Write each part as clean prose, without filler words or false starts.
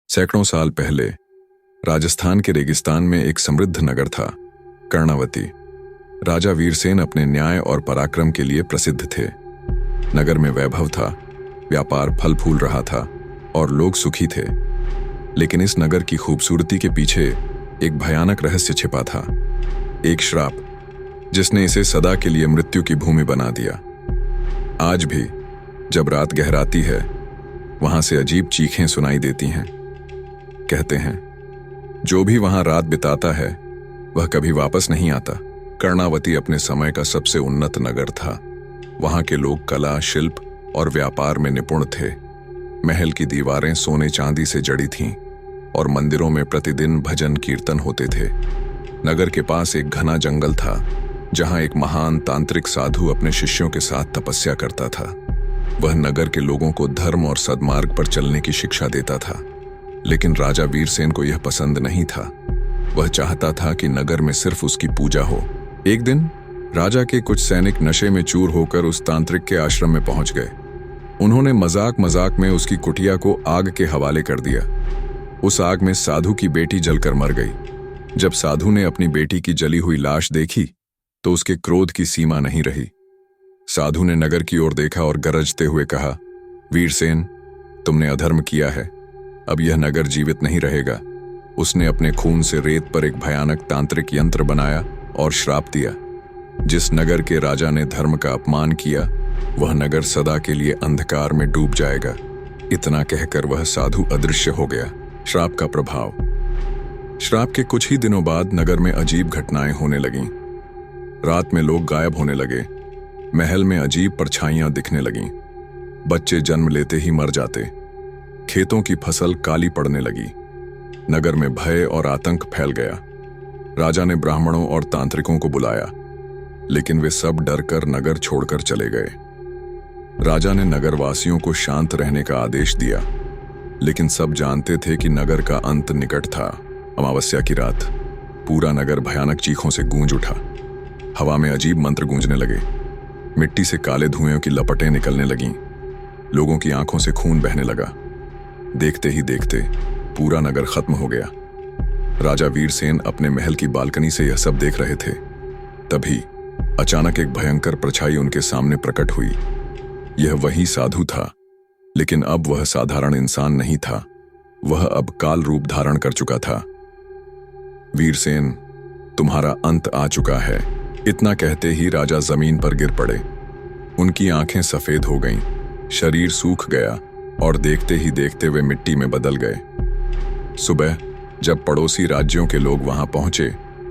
सैकड़ों साल पहले राजस्थान के रेगिस्तान में एक समृद्ध नगर था, कर्णावती। राजा वीरसेन अपने न्याय और पराक्रम के लिए प्रसिद्ध थे। नगर में वैभव था, व्यापार फल फूल रहा था और लोग सुखी थे। लेकिन इस नगर की खूबसूरती के पीछे एक भयानक रहस्य छिपा था, एक श्राप जिसने इसे सदा के लिए मृत्यु की भूमि बना दिया। आज भी जब रात गहराती है, वहां से अजीब चीखें सुनाई देती हैं। कहते हैं जो भी वहां रात बिताता है वह कभी वापस नहीं आता। कर्णावती अपने समय का सबसे उन्नत नगर था। वहां के लोग कला, शिल्प और व्यापार में निपुण थे। महल की दीवारें सोने चांदी से जड़ी थीं और मंदिरों में प्रतिदिन भजन कीर्तन होते थे। नगर के पास एक घना जंगल था जहां एक महान तांत्रिक साधु अपने शिष्यों के साथ तपस्या करता था। वह नगर के लोगों को धर्म और सद्मार्ग पर चलने की शिक्षा देता था। लेकिन राजा वीरसेन को यह पसंद नहीं था। वह चाहता था कि नगर में सिर्फ उसकी पूजा हो। एक दिन राजा के कुछ सैनिक नशे में चूर होकर उस तांत्रिक के आश्रम में पहुंच गए। उन्होंने मजाक मजाक में उसकी कुटिया को आग के हवाले कर दिया। उस आग में साधु की बेटी जलकर मर गई। जब साधु ने अपनी बेटी की जली हुई लाश देखी तो उसके क्रोध की सीमा नहीं रही। साधु ने नगर की ओर देखा और गरजते हुए कहा, वीरसेन, तुमने अधर्म किया है, अब यह नगर जीवित नहीं रहेगा। उसने अपने खून से रेत पर एक भयानक तांत्रिक यंत्र बनाया और श्राप दिया। जिस नगर के राजा ने धर्म का अपमान किया, वह नगर सदा के लिए अंधकार में डूब जाएगा। इतना कहकर वह साधु अदृश्य हो गया। श्राप का प्रभाव। श्राप के कुछ ही दिनों बाद नगर में अजीब घटनाएं होने लगीं। रात में लोग गायब होने लगे। महल में अजीब परछाइयां दिखने लगीं। बच्चे जन्म लेते ही मर जाते। खेतों की फसल काली पड़ने लगी। नगर में भय और आतंक फैल गया। राजा ने ब्राह्मणों और तांत्रिकों को बुलाया, लेकिन वे सब डरकर नगर छोड़कर चले गए। राजा ने नगरवासियों को शांत रहने का आदेश दिया, लेकिन सब जानते थे कि नगर का अंत निकट था। अमावस्या की रात पूरा नगर भयानक चीखों से गूंज उठा। हवा में अजीब मंत्र गूंजने लगे। मिट्टी से काले धुएं की लपटें निकलने लगीं। लोगों की आंखों से खून बहने लगा। देखते ही देखते पूरा नगर खत्म हो गया। राजा वीरसेन अपने महल की बालकनी से यह सब देख रहे थे। तभी अचानक एक भयंकर परछाई उनके सामने प्रकट हुई। यह वही साधु था, लेकिन अब वह साधारण इंसान नहीं था। वह अब काल रूप धारण कर चुका था। वीरसेन, तुम्हारा अंत आ चुका है। इतना कहते ही राजा जमीन पर गिर पड़े। उनकी आंखें सफेद हो गईं, शरीर सूख गया और देखते ही देखते वे मिट्टी में बदल गए। सुबह जब पड़ोसी राज्यों के लोग वहां पहुंचे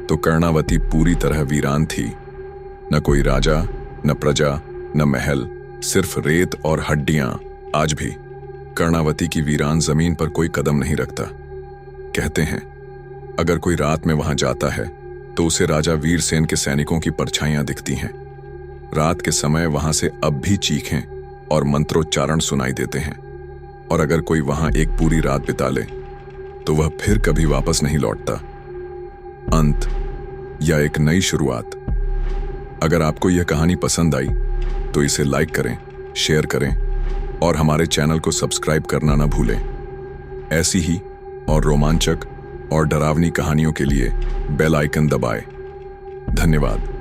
तो कर्णावती पूरी तरह वीरान थी। न कोई राजा, न प्रजा, न महल, सिर्फ रेत और हड्डियां। आज भी कर्णावती की वीरान जमीन पर कोई कदम नहीं रखता। कहते हैं अगर कोई रात में वहां जाता है तो उसे राजा वीरसेन के सैनिकों की परछाइयां दिखती हैं। रात के समय वहां से अब भी चीखें और मंत्रोच्चारण सुनाई देते हैं। और अगर कोई वहां एक पूरी रात बिता ले तो वह फिर कभी वापस नहीं लौटता। अंत या एक नई शुरुआत। अगर आपको यह कहानी पसंद आई तो इसे लाइक करें, शेयर करें और हमारे चैनल को सब्सक्राइब करना ना भूलें। ऐसी ही और रोमांचक और डरावनी कहानियों के लिए बेल आइकन दबाएं। धन्यवाद।